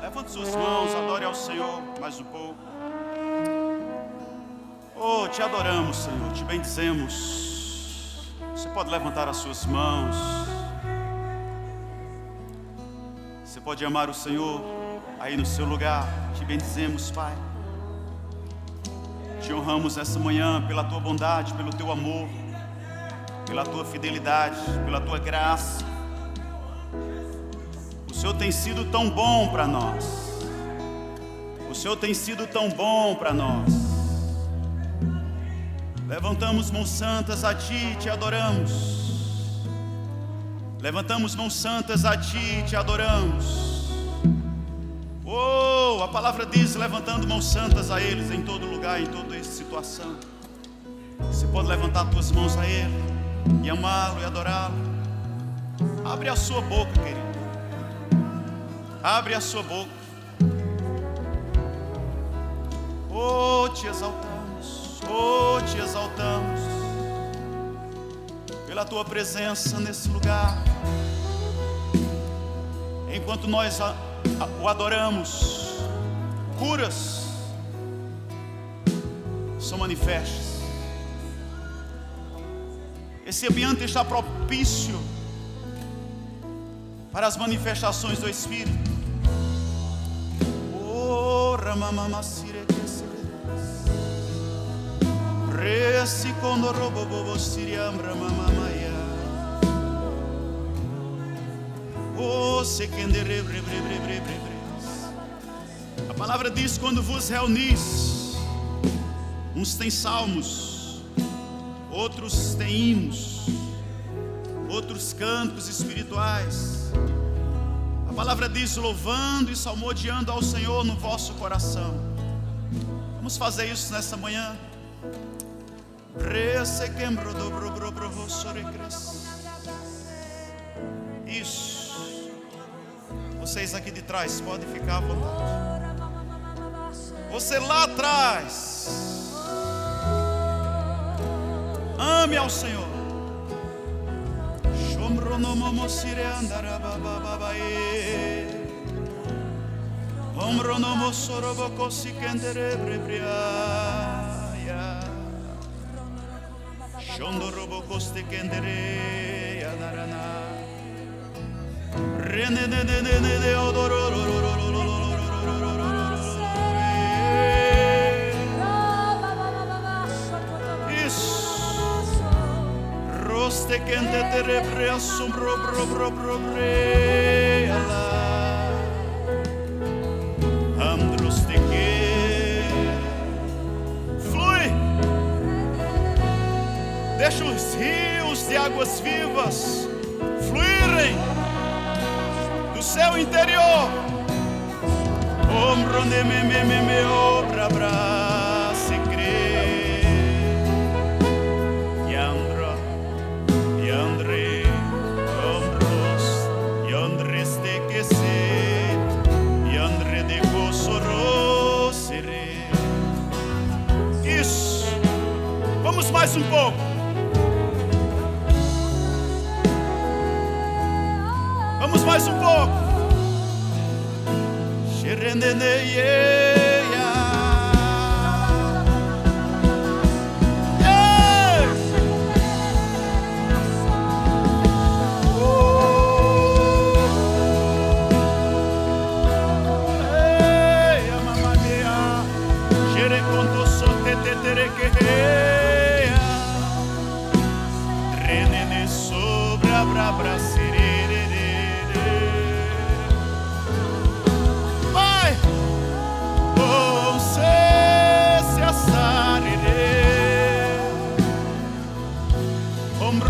Levante suas mãos, adore ao Senhor mais um pouco. Oh, te adoramos, Senhor, te bendizemos. Você pode levantar as suas mãos. Você pode amar o Senhor aí no seu lugar. Te bendizemos, Pai. Te honramos essa manhã pela tua bondade, pelo teu amor, pela tua fidelidade, pela tua graça. O Senhor tem sido tão bom para nós. O Senhor tem sido tão bom para nós. Levantamos mãos santas a Ti e te adoramos. Levantamos mãos santas a Ti e te adoramos. Oh, a palavra diz, levantando mãos santas a eles em todo lugar, em toda situação. Você pode levantar tuas mãos a Ele e amá-lo e adorá-lo. Abre a sua boca, querido. Abre a sua boca. Oh, te exaltamos. Oh, te exaltamos pela tua presença nesse lugar. Enquanto nós o adoramos, curas são manifestas. Esse ambiente está propício para as manifestações do Espírito. Oh, ramamamacire que se resi quando robobobo siriam ramamamaya. Oh, se quendere bre. A palavra diz: quando vos reunis, uns têm salmos, outros têm hinos, outros cantos espirituais. A palavra diz: louvando e salmodiando ao Senhor no vosso coração. Vamos fazer isso nessa manhã. Isso. Vocês aqui de trás podem ficar à vontade. Você lá atrás, ame ao Senhor. Roste quente te repre assombro andros de que flui. Deixa os rios de águas vivas fluírem do seu interior. Ombro de me obra bra se crê. E André ombros e Andrés de que se e André de gozo seré. Isso. Vamos mais um pouco. Vamos mais um pouco.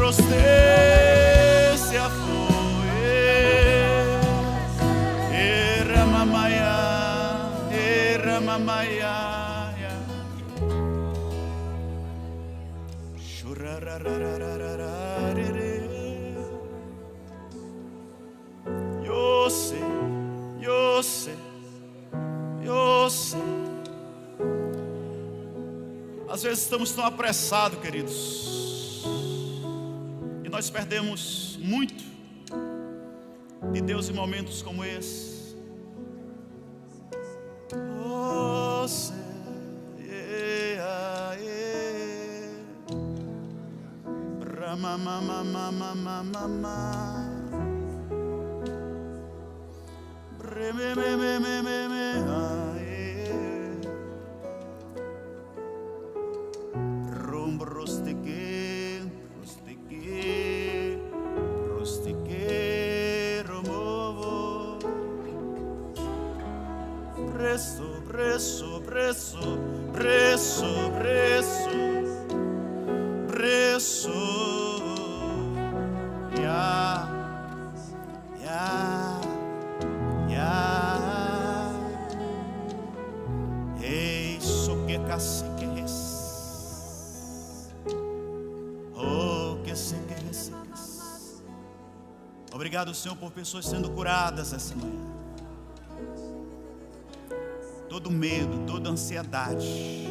Eu sei. Às vezes estamos tão apressados, queridos, e nós perdemos muito de Deus em momentos como esse. você. Preso, preso, preso, preso, preso, preso. Ya, ya, ya. Isso que cacique res. Oh, que se que res. Obrigado, Senhor, por pessoas sendo curadas essa manhã. Todo medo, toda ansiedade,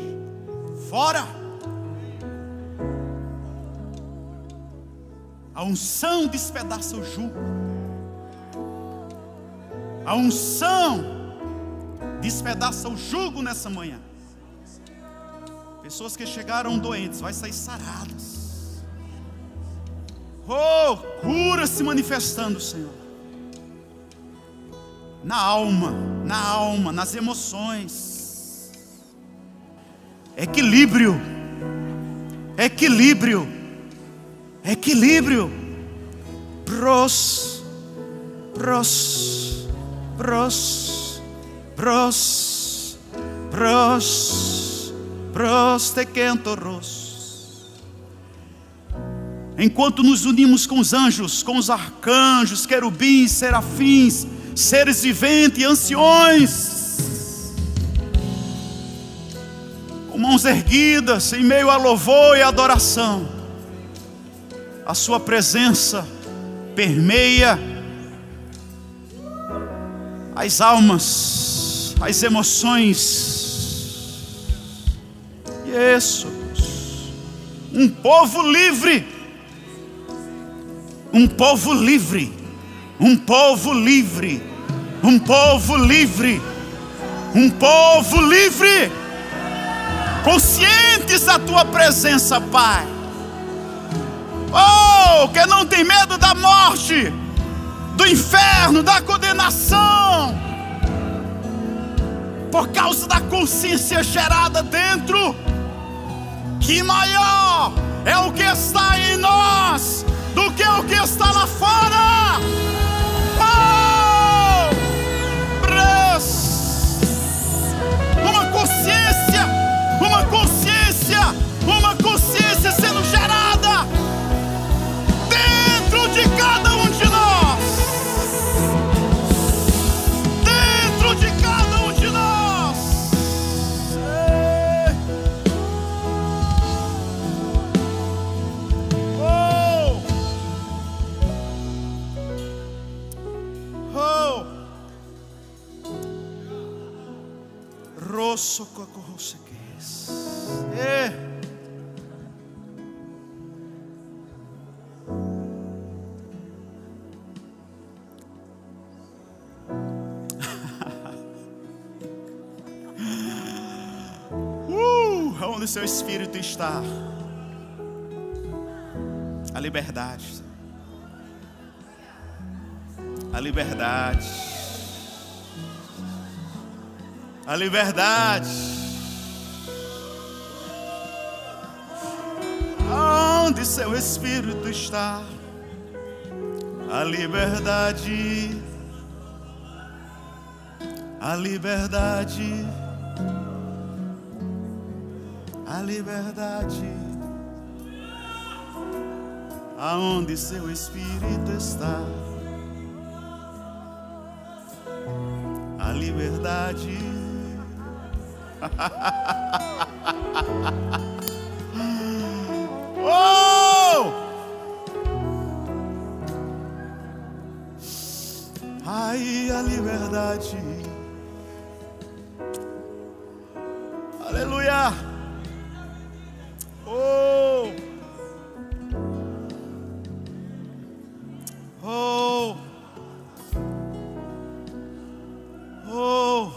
fora. A unção despedaça o jugo. A unção despedaça o jugo nessa manhã. Pessoas que chegaram doentes, vai sair saradas. Oh, cura se manifestando, Senhor. Na alma, nas emoções. Equilíbrio. Equilíbrio. Equilíbrio. Pros tequentoros. Enquanto nos unimos com os anjos, com os arcanjos, querubins, serafins, seres viventes e anciões, com mãos erguidas, em meio a louvor e adoração, a sua presença permeia as almas, as emoções. Isso, um povo livre, um povo livre, um povo livre, um povo livre, um povo livre, conscientes da tua presença, Pai. Oh, que não tem medo da morte, do inferno, da condenação, por causa da consciência gerada dentro, que maior é o que está em nós do que o que está lá fora. Oh, uma consciência, uma consciência, uma consciência sendo gerada dentro de cada um de nós, dentro de cada um de nós. Oh, oh, rosso cocorroseques. Onde seu espírito está, a liberdade, a liberdade, a liberdade. Onde seu espírito está, a liberdade, a liberdade, a liberdade. Aonde seu espírito está, a liberdade. Oh! Ai, a liberdade. Aleluia. Oh! Oh! Oh!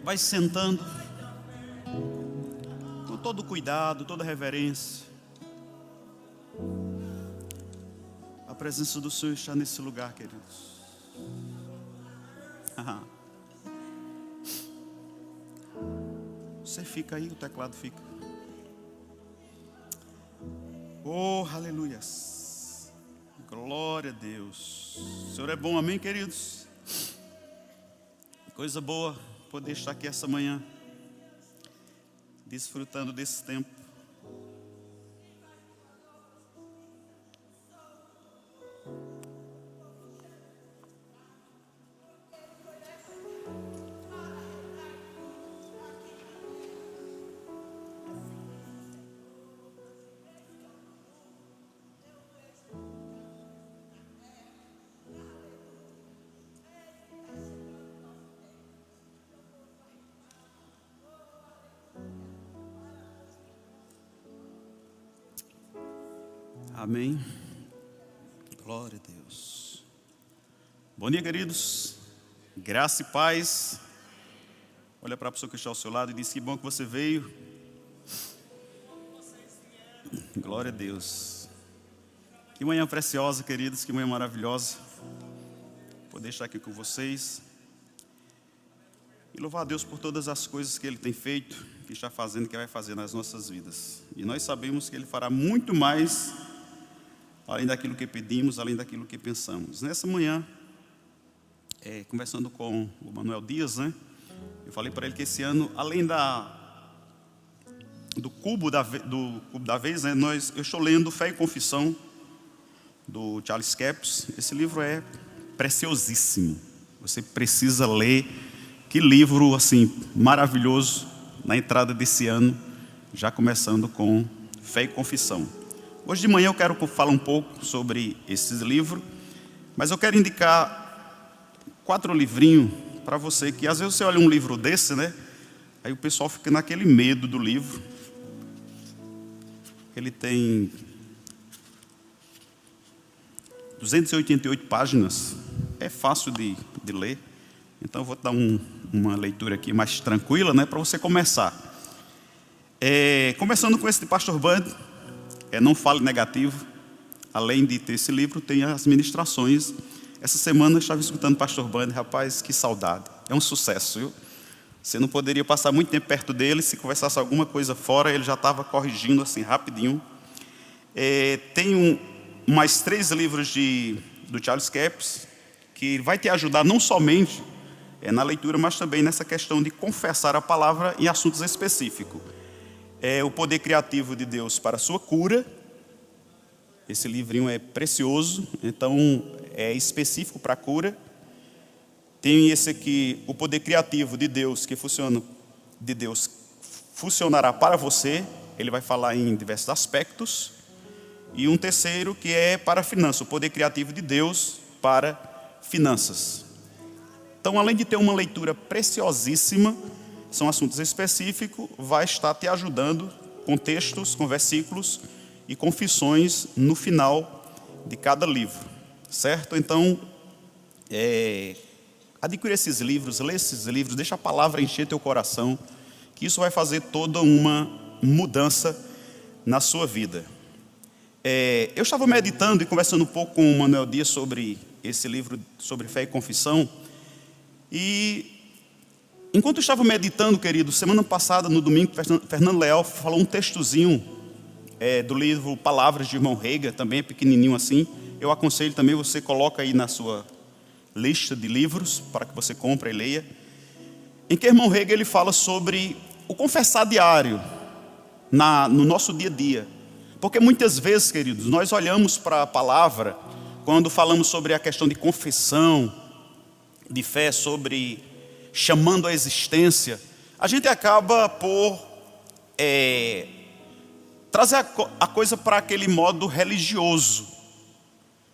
Vai sentando com todo cuidado, toda reverência. A presença do Senhor está nesse lugar, queridos. Você fica aí, o teclado fica. Oh, aleluias. Glória a Deus. O Senhor é bom, amém, queridos? Coisa boa poder estar aqui essa manhã, desfrutando desse tempo. Amém. Glória a Deus. Bom dia, queridos. Graça e paz. Olha para a pessoa que está ao seu lado e diz: que bom que você veio. Glória a Deus. Que manhã preciosa, queridos. Que manhã maravilhosa. Poder estar aqui com vocês. E louvar a Deus por todas as coisas que Ele tem feito, que está fazendo, que vai fazer nas nossas vidas. E nós sabemos que Ele fará muito mais, além daquilo que pedimos, além daquilo que pensamos. Nessa manhã, conversando com o Manuel Dias, né? Eu falei para ele que esse ano, além do cubo da vez, né? Eu estou lendo Fé e Confissão, do Charles Capps. Esse livro é preciosíssimo. Você precisa ler. Que livro, assim, maravilhoso, na entrada desse ano, já começando com Fé e Confissão. Hoje de manhã eu quero falar um pouco sobre esse livro, mas eu quero indicar 4 livrinhos para você, que às vezes você olha um livro desse, né? Aí o pessoal fica naquele medo do livro. Ele tem 288 páginas, é fácil de ler, então eu vou dar uma leitura aqui mais tranquila, né, para você começar. Começando com esse de Pastor Bud. Não Fale Negativo. Além de ter esse livro, tem as ministrações. Essa semana eu estava escutando o Pastor Band. Rapaz, que saudade. É um sucesso, viu? Você não poderia passar muito tempo perto dele. Se conversasse alguma coisa fora, ele já estava corrigindo assim, rapidinho. Tem mais 3 livros do Charles Capps, que vai te ajudar não somente na leitura, mas também nessa questão de confessar a palavra em assuntos específicos. O poder criativo de Deus para a sua cura. Esse livrinho é precioso, então é específico para a cura. Tem esse aqui, o poder criativo de Deus, funcionará para você. Ele vai falar em diversos aspectos. E um terceiro que é para finanças, o poder criativo de Deus para finanças. Então, além de ter uma leitura preciosíssima, são assuntos específicos, vai estar te ajudando com textos, com versículos e confissões no final de cada livro, certo? Então, adquira esses livros, lê esses livros, deixa a palavra encher teu coração, que isso vai fazer toda uma mudança na sua vida. Eu estava meditando e conversando um pouco com o Manuel Dias sobre esse livro, sobre fé e confissão, e enquanto eu estava meditando, querido, semana passada, no domingo, Fernando Leal falou um textozinho do livro Palavras de Irmão Rega, também é pequenininho assim. Eu aconselho também, você coloca aí na sua lista de livros, para que você compre e leia. Em que Irmão Rega ele fala sobre o confessar diário, no nosso dia a dia. Porque muitas vezes, queridos, nós olhamos para a palavra, quando falamos sobre a questão de confissão, de fé, sobre chamando a existência, a gente acaba por trazer a coisa para aquele modo religioso.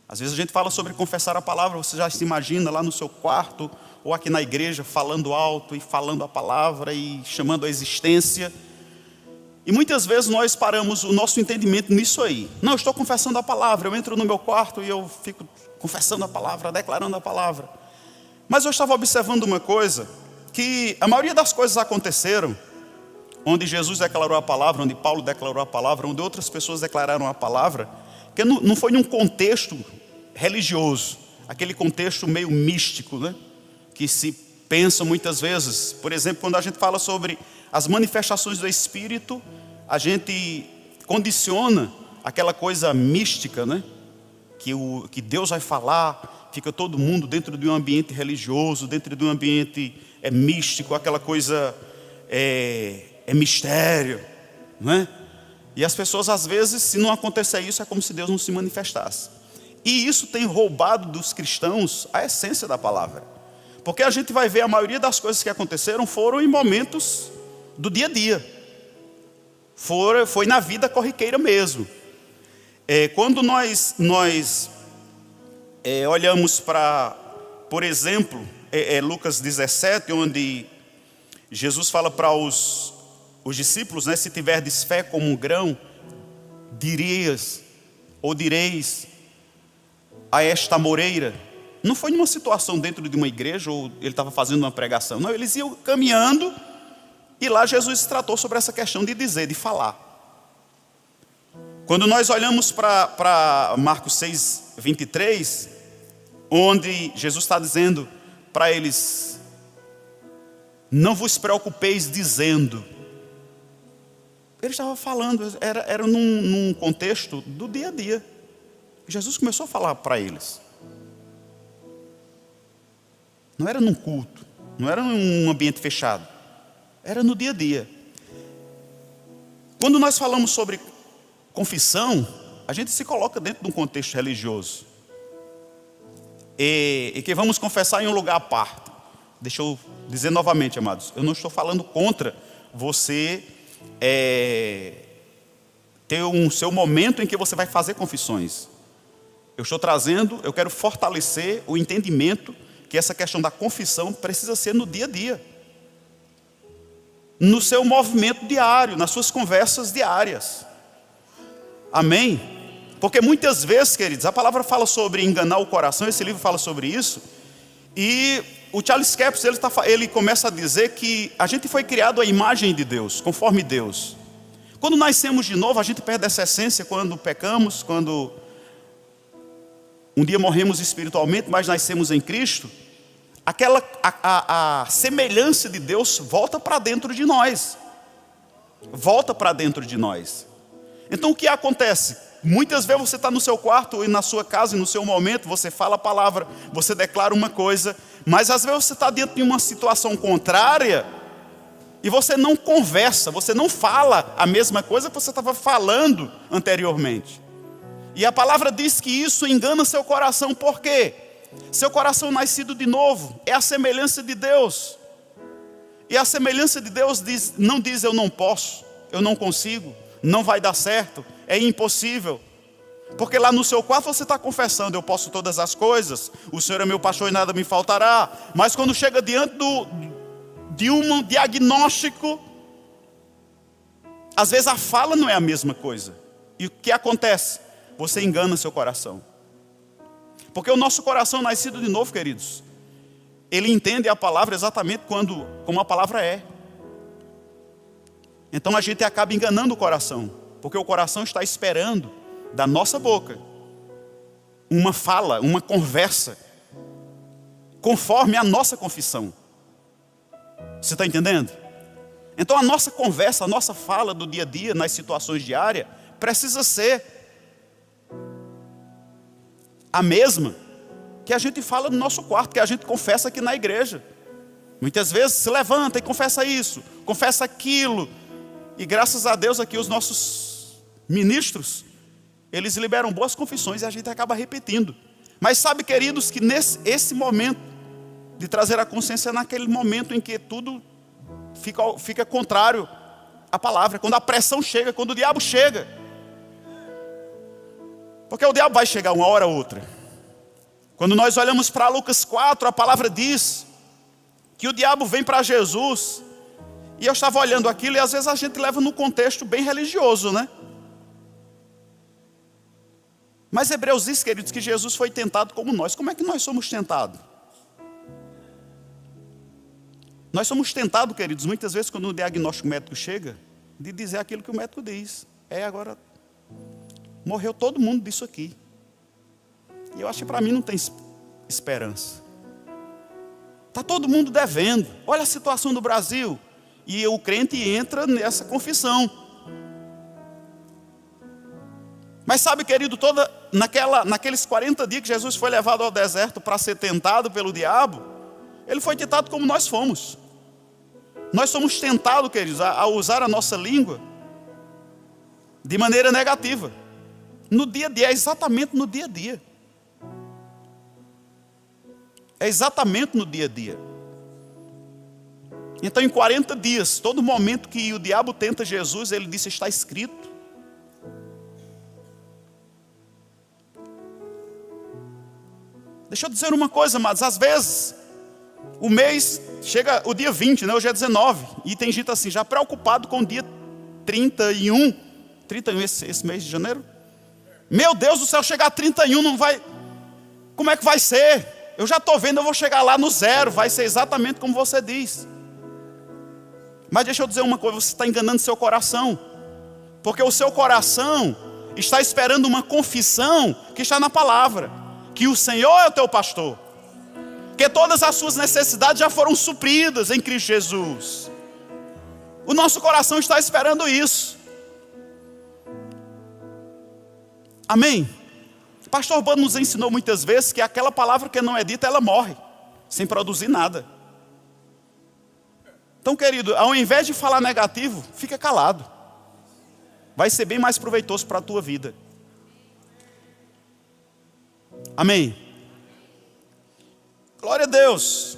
Às vezes a gente fala sobre confessar a palavra, você já se imagina lá no seu quarto, ou aqui na igreja, falando alto e falando a palavra e chamando a existência. E muitas vezes nós paramos o nosso entendimento nisso aí. Não, eu estou confessando a palavra, eu entro no meu quarto e eu fico confessando a palavra, declarando a palavra. Mas eu estava observando uma coisa, que a maioria das coisas aconteceram onde Jesus declarou a palavra, onde Paulo declarou a palavra, onde outras pessoas declararam a palavra, que não foi num contexto religioso, aquele contexto meio místico, né? Que se pensa muitas vezes. Por exemplo, quando a gente fala sobre as manifestações do Espírito, a gente condiciona aquela coisa mística, né? Que Deus vai falar, fica todo mundo dentro de um ambiente religioso, dentro de um ambiente místico, aquela coisa é mistério, não é? E as pessoas às vezes, se não acontecer isso, é como se Deus não se manifestasse. E isso tem roubado dos cristãos a essência da palavra. Porque a gente vai ver a maioria das coisas que aconteceram foram em momentos do dia a dia. Foi na vida corriqueira mesmo. Quando nós olhamos para, por exemplo, Lucas 17, onde Jesus fala para os discípulos, né, se tiverdes fé como um grão, direis a esta moreira. Não foi numa situação dentro de uma igreja, ou ele estava fazendo uma pregação. Não, eles iam caminhando, e lá Jesus tratou sobre essa questão de dizer, de falar. Quando nós olhamos para Marcos 6, 23, onde Jesus está dizendo para eles, não vos preocupeis dizendo. Ele estava falando, era num contexto do dia a dia. Jesus começou a falar para eles. Não era num culto, não era num ambiente fechado, era no dia a dia. Quando nós falamos sobre confissão, a gente se coloca dentro de um contexto religioso. E que vamos confessar em um lugar à parte. Deixa eu dizer novamente, amados, eu não estou falando contra você ter um seu momento em que você vai fazer confissões. Eu quero fortalecer o entendimento que essa questão da confissão precisa ser no dia a dia. No seu movimento diário, nas suas conversas diárias. Amém? Porque muitas vezes, queridos, a palavra fala sobre enganar o coração, esse livro fala sobre isso. E o Charles Capps, ele começa a dizer que a gente foi criado à imagem de Deus, conforme Deus. Quando nascemos de novo, a gente perde essa essência quando pecamos, quando um dia morremos espiritualmente, mas nascemos em Cristo. A semelhança de Deus volta para dentro de nós. Volta para dentro de nós. Então o que acontece? Muitas vezes você está no seu quarto e na sua casa, e no seu momento, você fala a palavra, você declara uma coisa, mas às vezes você está dentro de uma situação contrária, e você não conversa, você não fala a mesma coisa que você estava falando anteriormente. E a palavra diz que isso engana seu coração. Por quê? Seu coração nascido de novo é a semelhança de Deus. E a semelhança de Deus não diz eu não posso, eu não consigo, não vai dar certo, é impossível. Porque lá no seu quarto você está confessando, eu posso todas as coisas, o Senhor é meu pastor e nada me faltará. Mas quando chega diante de um diagnóstico, às vezes a fala não é a mesma coisa. E o que acontece? Você engana seu coração. Porque o nosso coração nascido de novo, queridos, ele entende a palavra exatamente como a palavra é. Então a gente acaba enganando o coração, porque o coração está esperando da nossa boca uma fala, uma conversa, conforme a nossa confissão. Você está entendendo? Então a nossa conversa, a nossa fala do dia a dia, nas situações diárias, precisa ser a mesma que a gente fala no nosso quarto, que a gente confessa aqui na igreja. Muitas vezes se levanta e confessa isso, confessa aquilo. E graças a Deus aqui os nossos ministros, eles liberam boas confissões e a gente acaba repetindo. Mas sabe, queridos, que esse momento de trazer a consciência é naquele momento em que tudo fica contrário à palavra. Quando a pressão chega, quando o diabo chega. Porque o diabo vai chegar uma hora ou outra. Quando nós olhamos para Lucas 4, a palavra diz que o diabo vem para Jesus. E eu estava olhando aquilo e às vezes a gente leva no contexto bem religioso, né? Mas Hebreus diz, queridos, que Jesus foi tentado como nós. Como é que nós somos tentados? Nós somos tentados, queridos, muitas vezes quando o diagnóstico médico chega, de dizer aquilo que o médico diz. Agora, morreu todo mundo disso aqui. E eu acho que para mim não tem esperança. Está todo mundo devendo. Olha a situação do Brasil. E o crente entra nessa confissão. Mas sabe, querido, naqueles 40 dias que Jesus foi levado ao deserto para ser tentado pelo diabo, ele foi tentado como nós fomos. Nós somos tentados, queridos, a usar a nossa língua de maneira negativa. No dia a dia, é exatamente no dia a dia. É exatamente no dia a dia. Então, em 40 dias, todo momento que o diabo tenta Jesus, ele disse: está escrito. Deixa eu dizer uma coisa, amados. Às vezes, o mês chega o dia 20, né? Hoje é 19. E tem gente assim, já preocupado com o dia 31. 31 esse mês de janeiro. Meu Deus do céu, chegar a 31 não vai... Como é que vai ser? Eu já estou vendo, eu vou chegar lá no zero. Vai ser exatamente como você diz. Mas deixa eu dizer uma coisa, você está enganando seu coração. Porque o seu coração está esperando uma confissão que está na palavra. Que o Senhor é o teu pastor. Que todas as suas necessidades já foram supridas em Cristo Jesus. O nosso coração está esperando isso. Amém? O pastor Urbano nos ensinou muitas vezes que aquela palavra que não é dita, ela morre, sem produzir nada. Então, querido, ao invés de falar negativo, fica calado. Vai ser bem mais proveitoso para a tua vida. Amém? Glória a Deus.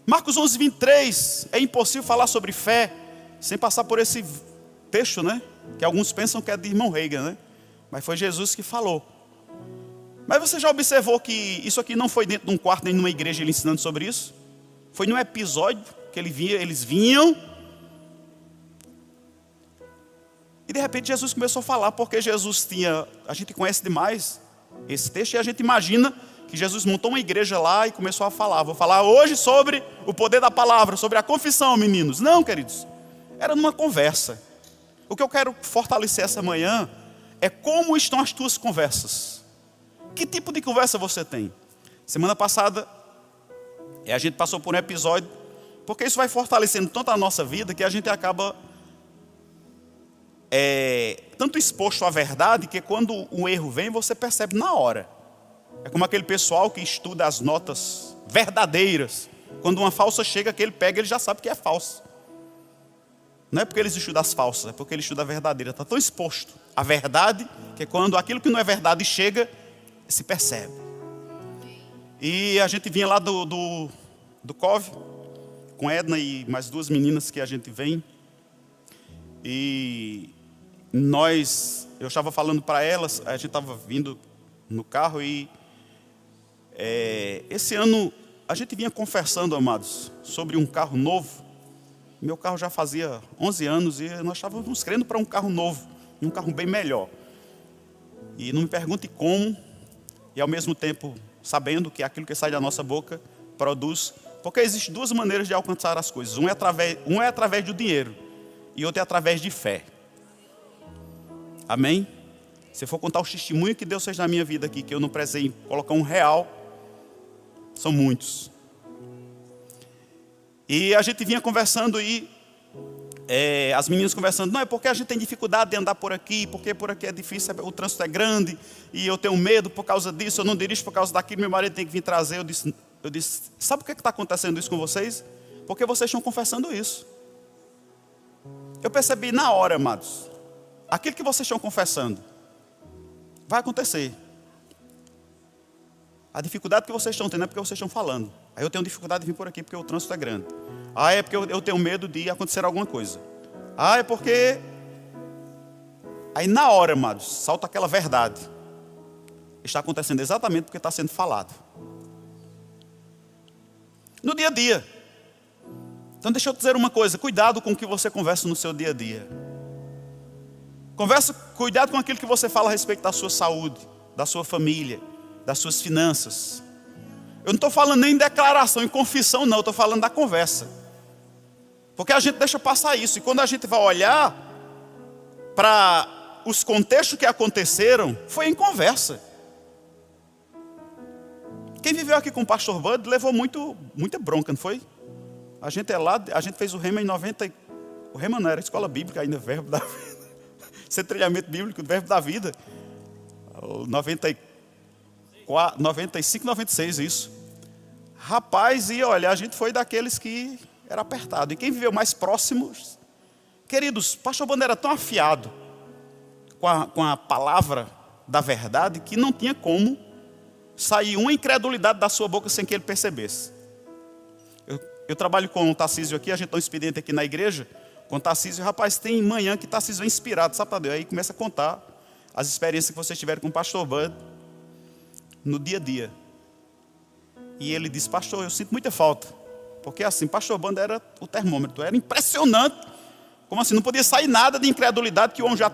Marcos 11, 23. É impossível falar sobre fé sem passar por esse texto, né? Que alguns pensam que é de irmão Reagan, né? Mas foi Jesus que falou. Mas você já observou que isso aqui não foi dentro de um quarto, nem numa igreja ele ensinando sobre isso? Foi num episódio que eles vinham. E de repente Jesus começou a falar, porque Jesus tinha... A gente conhece demais esse texto e a gente imagina que Jesus montou uma igreja lá e começou a falar. Vou falar hoje sobre o poder da palavra, sobre a confissão, meninos. Não, queridos. Era numa conversa. O que eu quero fortalecer essa manhã é como estão as tuas conversas. Que tipo de conversa você tem? Semana passada, a gente passou por um episódio, porque isso vai fortalecendo tanto a nossa vida que a gente acaba tanto exposto à verdade que quando um erro vem, você percebe na hora. É como aquele pessoal que estuda as notas verdadeiras. Quando uma falsa chega, que ele pega, ele já sabe que é falsa. Não é porque eles estudam as falsas, é porque ele estuda a verdadeira. Está tão exposto à verdade, que quando aquilo que não é verdade chega, se percebe. E a gente vinha lá do COV, com Edna e mais duas meninas que a gente vem. E eu estava falando para elas, a gente estava vindo no carro e esse ano a gente vinha conversando, amados, sobre um carro novo. Meu carro já fazia 11 anos e nós estávamos querendo para um carro novo, um carro bem melhor. E não me pergunte como, e ao mesmo tempo sabendo que aquilo que sai da nossa boca produz, porque existem duas maneiras de alcançar as coisas. Um é através do dinheiro e outro é através de fé. Amém? Se eu for contar o testemunho que Deus fez na minha vida aqui, que eu não precisei colocar R$1, são muitos. E a gente vinha conversando e as meninas conversando, não, é porque a gente tem dificuldade de andar por aqui, porque por aqui é difícil, o trânsito é grande, e eu tenho medo por causa disso, eu não dirijo por causa daquilo, meu marido tem que vir trazer. Eu disse, sabe por que está acontecendo isso com vocês? Porque vocês estão confessando isso. Eu percebi na hora, amados, aquilo que vocês estão confessando vai acontecer. A dificuldade que vocês estão tendo é porque vocês estão falando. Aí eu tenho dificuldade de vir por aqui porque o trânsito é grande. Ah, é porque eu tenho medo de acontecer alguma coisa. Ah, é porque... Aí na hora, amados, salta aquela verdade. Está acontecendo exatamente porque está sendo falado. No dia a dia. Então deixa eu te dizer uma coisa. Cuidado com o que você conversa no seu dia a dia. Cuidado com aquilo que você fala a respeito da sua saúde, da sua família, das suas finanças. Eu não estou falando nem em declaração, em confissão, não. Eu estou falando da conversa. Porque a gente deixa passar isso. E quando a gente vai olhar para os contextos que aconteceram, foi em conversa. Quem viveu aqui com o pastor Bud levou muita bronca, não foi? A gente é lá, a gente fez o Rema em 90. O Rema não era escola bíblica ainda, verbo da vida. Esse treinamento bíblico, verbo da vida. 95, 96, isso. Rapaz, e olha, a gente foi daqueles que era apertado. E quem viveu mais próximo, queridos, o pastor Bando era tão afiado com a palavra da verdade que não tinha como sair uma incredulidade da sua boca sem que ele percebesse. Eu trabalho com o Tarcísio aqui, a gente tem um expediente aqui na igreja, com o Tarcísio, rapaz, tem manhã que Tarcísio é inspirado, sabe para Deus? Aí começa a contar as experiências que vocês tiveram com o pastor Bud no dia a dia. E ele disse, pastor, eu sinto muita falta. Porque assim, pastor Bud era o termômetro, era impressionante. Como assim, não podia sair nada de incredulidade, que o homem já,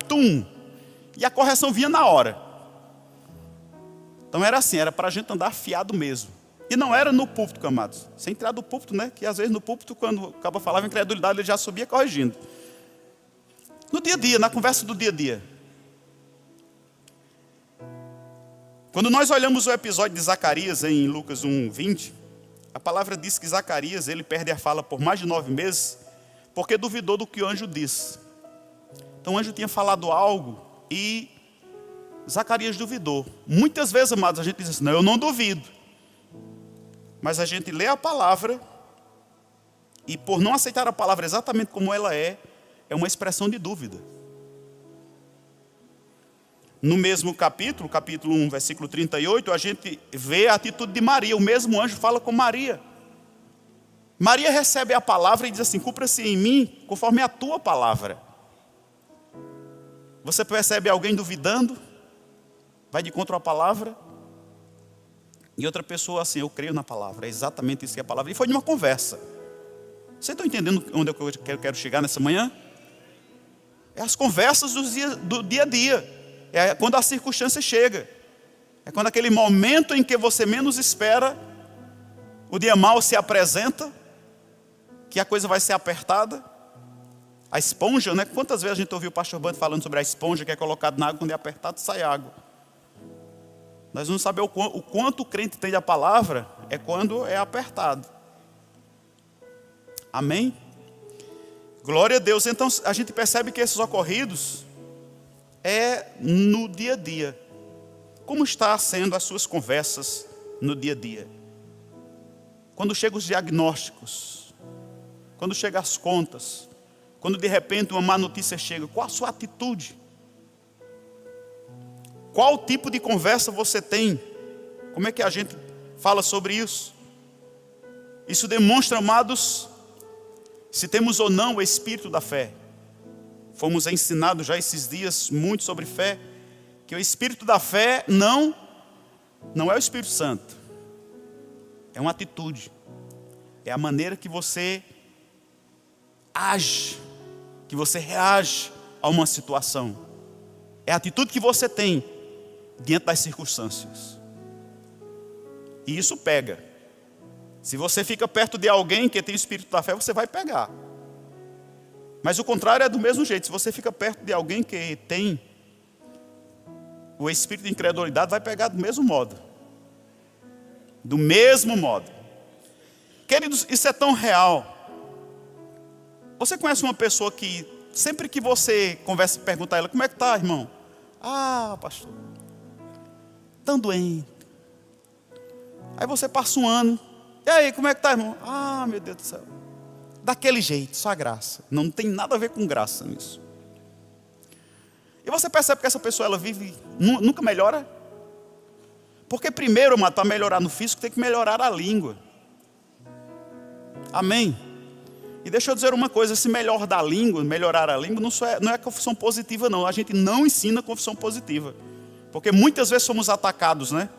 e a correção vinha na hora. Então era assim, era para a gente andar afiado mesmo. E não era no púlpito, amados. Sem entrar do púlpito, né? Que às vezes no púlpito, quando o cabo falava incredulidade, ele já subia corrigindo. No dia a dia, na conversa do dia a dia. Quando nós olhamos o episódio de Zacarias em Lucas 1:20, a palavra diz que Zacarias, ele perde a fala por mais de 9 meses, porque duvidou do que o anjo disse. Então o anjo tinha falado algo e Zacarias duvidou. Muitas vezes, amados, a gente diz assim, não, eu não duvido. Mas a gente lê a palavra e por não aceitar a palavra exatamente como ela é uma expressão de dúvida. No mesmo capítulo 1, versículo 38, a gente vê a atitude de Maria. O mesmo anjo fala com Maria. Maria recebe a palavra e diz assim, cumpra-se em mim conforme a tua palavra. Você percebe alguém duvidando? Vai de contra a palavra? E outra pessoa assim, eu creio na palavra. É exatamente isso que é a palavra. E foi de uma conversa. Vocês estão entendendo onde eu quero chegar nessa manhã? É as conversas do dia a dia. É quando a circunstância chega. É quando aquele momento em que você menos espera, o dia mau se apresenta, que a coisa vai ser apertada. A esponja, né? Quantas vezes a gente ouviu o pastor Bando falando sobre a esponja que é colocada na água, quando é apertado sai água. Nós vamos saber o quanto o crente tem da palavra, é quando é apertado. Amém? Glória a Deus. Então a gente percebe que esses ocorridos é no dia a dia. Como está sendo as suas conversas no dia a dia? Quando chegam os diagnósticos, quando chegam as contas, quando de repente uma má notícia chega, qual a sua atitude? Qual tipo de conversa você tem? Como é que a gente fala sobre isso? Isso demonstra, amados, se temos ou não o espírito da fé. Fomos ensinados já esses dias muito sobre fé, que o espírito da fé não é o Espírito Santo. É uma atitude. É a maneira que você age, que você reage a uma situação. É a atitude que você tem diante das circunstâncias. E isso pega. Se você fica perto de alguém que tem o espírito da fé, você vai pegar. Mas o contrário é do mesmo jeito. Se você fica perto de alguém que tem o espírito de incredulidade, vai pegar do mesmo modo. Do mesmo modo. Queridos, isso é tão real. Você conhece uma pessoa que, sempre que você conversa e pergunta a ela, como é que está, irmão? Ah, pastor, tão doente. Aí você passa um ano. E aí, como é que está, irmão? Ah, meu Deus do céu. Daquele jeito, só graça. Não tem nada a ver com graça nisso. E você percebe que essa pessoa, ela vive, nunca melhora? Porque primeiro, para melhorar no físico, tem que melhorar a língua. Amém? E deixa eu dizer uma coisa, esse melhorar a língua, não é confissão positiva não. A gente não ensina confissão positiva. Porque muitas vezes somos atacados, né?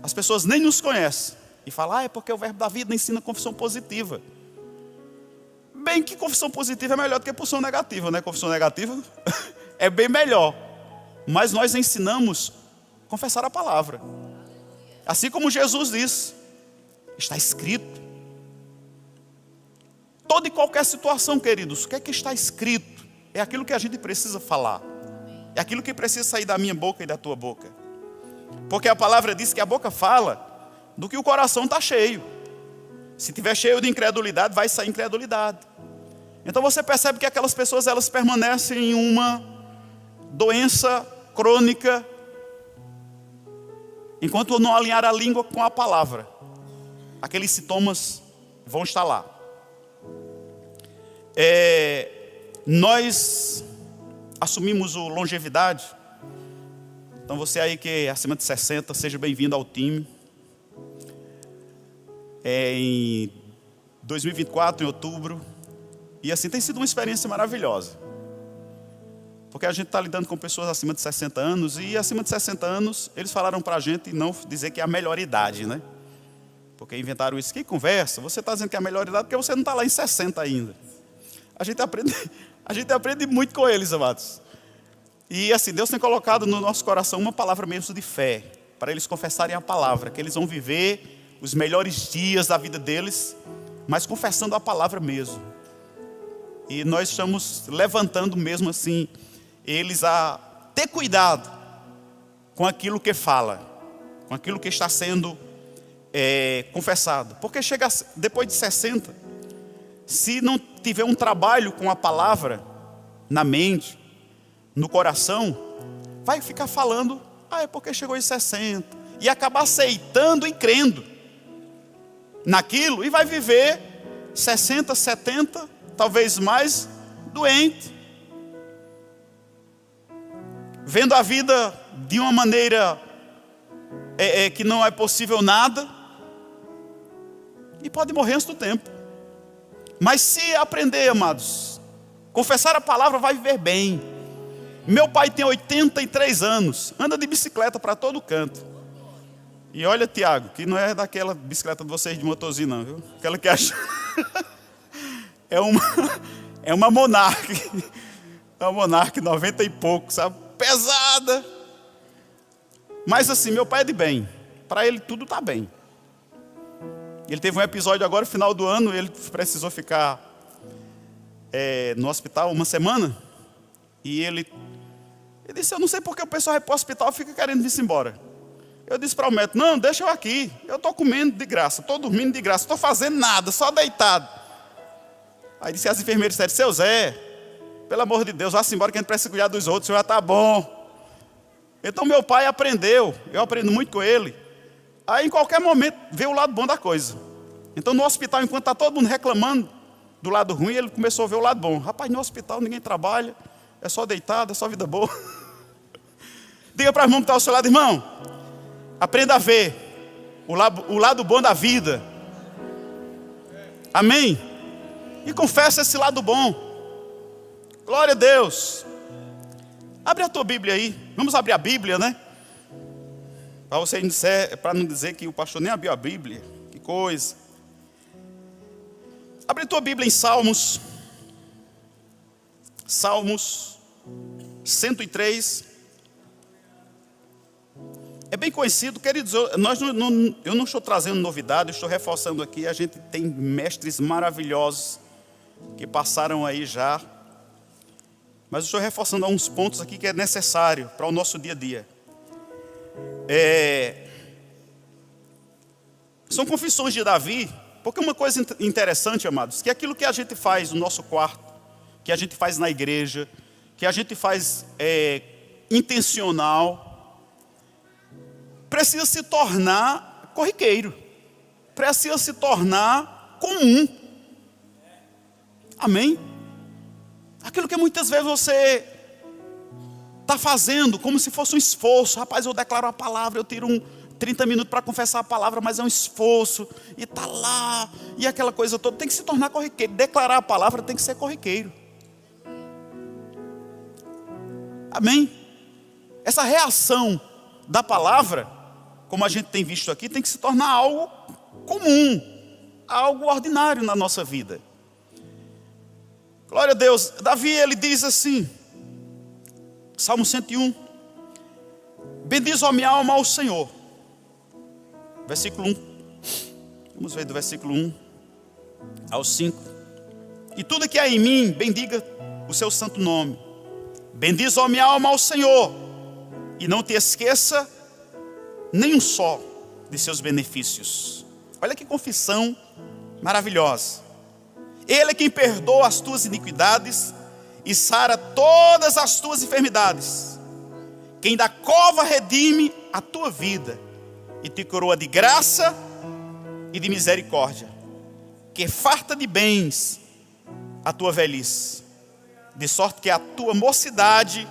As pessoas nem nos conhecem. E falam, é porque o verbo da vida ensina confissão positiva. Bem que confissão positiva é melhor do que confissão negativa, né? Confissão negativa é bem melhor. Mas nós ensinamos a confessar a palavra. Assim como Jesus disse, Está escrito. Toda e qualquer situação, queridos, o que é que está escrito? É aquilo que a gente precisa falar. É aquilo que precisa sair da minha boca e da tua boca. Porque a palavra diz que a boca fala do que o coração está cheio. Se estiver cheio de incredulidade, vai sair incredulidade. Então você percebe que aquelas pessoas, elas permanecem em uma doença crônica, enquanto não alinhar a língua com a palavra. Aqueles sintomas vão estar lá. Nós assumimos o longevidade. Então você aí que é acima de 60, seja bem-vindo ao time. Em 2024, em outubro. E assim tem sido uma experiência maravilhosa. Porque a gente está lidando com pessoas acima de 60 anos. E acima de 60 anos, eles falaram para a gente não dizer que é a melhor idade, né? Porque inventaram isso. Que conversa, você está dizendo que é a melhor idade porque você não está lá em 60 ainda. A gente aprende muito com eles, amados. E assim, Deus tem colocado no nosso coração uma palavra mesmo de fé. Para eles confessarem a palavra. Que eles vão viver os melhores dias da vida deles. Mas confessando a palavra mesmo. E nós estamos levantando mesmo assim eles a ter cuidado com aquilo que fala, com aquilo que está sendo confessado. Porque chega depois de 60, se não tiver um trabalho com a palavra na mente, no coração, vai ficar falando, é porque chegou em 60, e acabar aceitando e crendo naquilo, e vai viver 60, 70, talvez mais, doente, vendo a vida de uma maneira que não é possível nada, e pode morrer antes do tempo. Mas se aprender, amados, confessar a palavra, vai viver bem. Meu pai tem 83 anos, anda de bicicleta para todo canto. E olha, Tiago, que não é daquela bicicleta de vocês de motorzinho não, viu? Aquela que acha... É uma Monarch. É uma Monarch 90 e pouco, sabe? Pesada. Mas assim, meu pai é de bem. Para ele tudo está bem. Ele teve um episódio agora, no final do ano, ele precisou ficar no hospital uma semana. E ele disse, eu não sei porque o pessoal vai para o hospital e fica querendo vir-se embora. Eu disse para o médico, não, deixa eu aqui. Eu estou comendo de graça, estou dormindo de graça, estou fazendo nada, só deitado. Aí disse as enfermeiras, disseram, seu Zé, pelo amor de Deus, vá-se embora que a gente precisa cuidar dos outros, o senhor já está bom. Então meu pai aprendeu, eu aprendo muito com ele. Aí em qualquer momento vê o lado bom da coisa. Então no hospital, enquanto está todo mundo reclamando do lado ruim, ele começou a ver o lado bom. Rapaz, no hospital ninguém trabalha, é só deitado, é só vida boa. Diga para o irmão que está ao seu lado, irmão, aprenda a ver o lado bom da vida. Amém? E confessa esse lado bom. Glória a Deus. Abre a tua Bíblia aí. Vamos abrir a Bíblia, né? Para não dizer que o pastor nem abriu a Bíblia. Que coisa. Abre a tua Bíblia em Salmos. Salmos 103. É bem conhecido, queridos. Eu não estou trazendo novidade, eu estou reforçando aqui. A gente tem mestres maravilhosos que passaram aí já. Mas eu estou reforçando alguns pontos aqui que é necessário para o nosso dia a dia. São confissões de Davi, porque uma coisa interessante, amados, que aquilo que a gente faz no nosso quarto, que a gente faz na igreja, que a gente faz intencional, precisa se tornar corriqueiro, precisa se tornar comum. Amém? Aquilo que muitas vezes você está fazendo como se fosse um esforço. Rapaz, eu declaro a palavra, eu tiro 30 minutos para confessar a palavra, mas é um esforço. E está lá, e aquela coisa toda. Tem que se tornar corriqueiro. Declarar a palavra tem que ser corriqueiro. Amém? Essa reação da palavra, como a gente tem visto aqui, tem que se tornar algo comum, algo ordinário na nossa vida. Glória a Deus. Davi, ele diz assim, Salmo 101, bendiz a minha alma ao Senhor. Versículo 1. Vamos ver do versículo 1 ao 5. E tudo que há em mim, bendiga o seu santo nome. Bendiz, ó minha alma, ao Senhor, e não te esqueça nenhum só de seus benefícios. Olha que confissão maravilhosa. Ele é quem perdoa as tuas iniquidades e sara todas as tuas enfermidades. Quem da cova redime a tua vida e te coroa de graça e de misericórdia. Que farta de bens a tua velhice, de sorte que a tua mocidade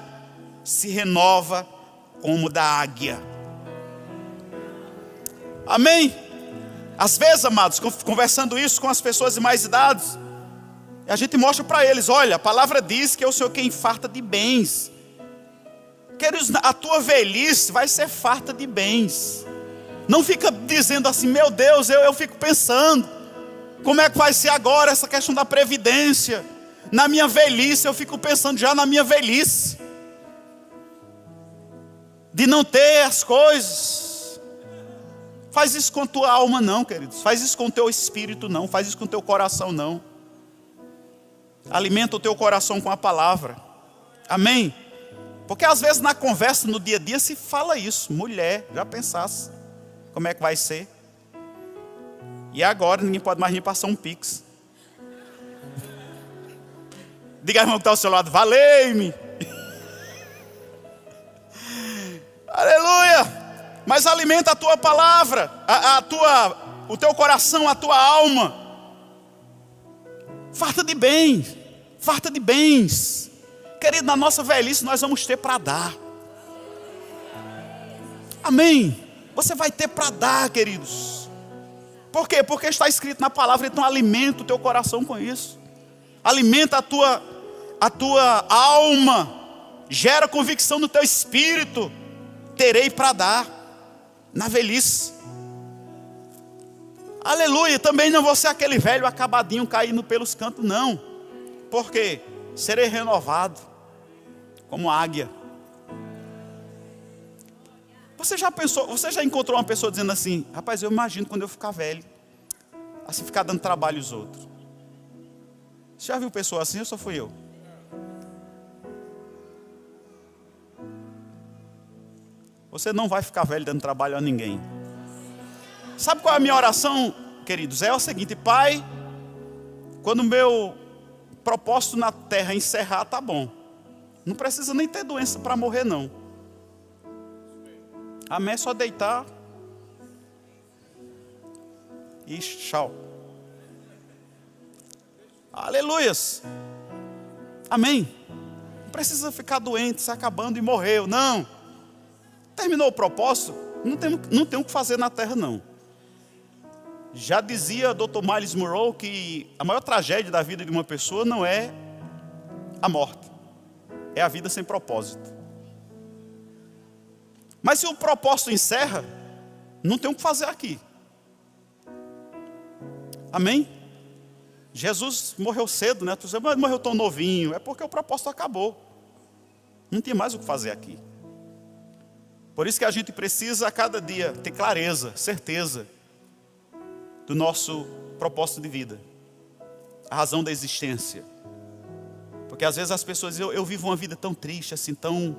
se renova como da águia. Amém? Às vezes, amados, conversando isso com as pessoas de mais idades, a gente mostra para eles, olha, a palavra diz que é o Senhor quem farta de bens. Queridos, a tua velhice vai ser farta de bens. Não fica dizendo assim, meu Deus, eu fico pensando, como é que vai ser agora essa questão da previdência? Na minha velhice, eu fico pensando já na minha velhice, de não ter as coisas. Faz isso com a tua alma não, queridos. Faz isso com o teu espírito não. Faz isso com o teu coração não. Alimenta o teu coração com a palavra. Amém? Porque às vezes na conversa, no dia a dia, se fala isso. Mulher, já pensasse como é que vai ser? E agora ninguém pode mais nem passar um pix. Diga ao irmão que está ao seu lado, valei-me. Aleluia. Mas alimenta a tua palavra, o teu coração, a tua alma. Farta de bens, farta de bens. Querido, na nossa velhice nós vamos ter para dar. Amém? Você vai ter para dar, queridos. Por quê? Porque está escrito na palavra, então alimenta o teu coração com isso. Alimenta a tua alma. Gera convicção no teu espírito. Terei para dar na velhice. Aleluia. Também não vou ser aquele velho acabadinho caindo pelos cantos, não. Por quê? Serei renovado como águia. Você já pensou, você já encontrou uma pessoa dizendo assim, rapaz, eu imagino quando eu ficar velho, assim ficar dando trabalho aos outros. Você já viu pessoa assim ou só fui eu? Você não vai ficar velho dando trabalho a ninguém. Sabe qual é a minha oração, queridos? É o seguinte, Pai, quando o meu propósito na terra encerrar, tá bom. Não precisa nem ter doença para morrer, não. Amém, é só deitar e tchau. Aleluias. Amém. Não precisa ficar doente, se acabando e morreu, não. Terminou o propósito, não tem o que fazer na terra, não. Já dizia Dr. Miles Monroe que a maior tragédia da vida de uma pessoa não é a morte, é a vida sem propósito. Mas se o propósito encerra, não tem o que fazer aqui. Amém? Jesus morreu cedo, né? Mas morreu tão novinho, é porque o propósito acabou. Não tem mais o que fazer aqui. Por isso que a gente precisa a cada dia ter clareza, certeza do nosso propósito de vida, a razão da existência. Porque às vezes as pessoas dizem, eu vivo uma vida tão triste, assim, tão,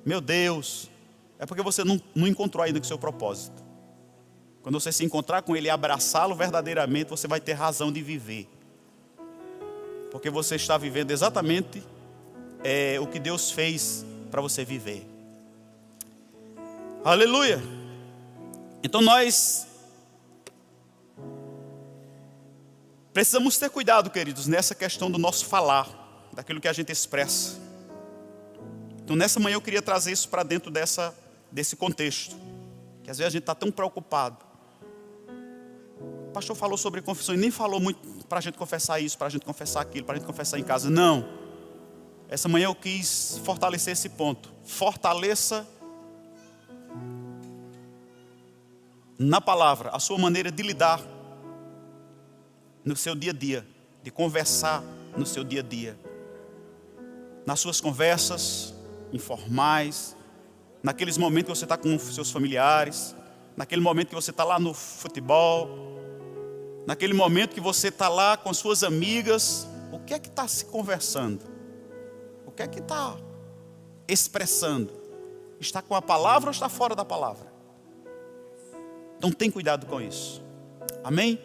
meu Deus, é porque você não encontrou ainda o seu propósito. Quando você se encontrar com Ele e abraçá-lo verdadeiramente, você vai ter razão de viver. Porque você está vivendo exatamente o que Deus fez para você viver. Aleluia. Então nós precisamos ter cuidado, queridos, nessa questão do nosso falar, daquilo que a gente expressa. Então nessa manhã eu queria trazer isso para dentro desse contexto. Que às vezes a gente está tão preocupado. O pastor falou sobre confissão e nem falou muito para a gente confessar isso, para a gente confessar aquilo, para a gente confessar em casa. Não. Essa manhã eu quis fortalecer esse ponto. Fortaleça na palavra a sua maneira de lidar no seu dia a dia, de conversar no seu dia a dia, nas suas conversas informais, naqueles momentos que você está com seus familiares, naquele momento que você está lá no futebol, Naquele momento que você está lá com suas amigas, o que é que está se conversando? O que é que está expressando? Está com a palavra ou está fora da palavra? Então tem cuidado com isso. Amém?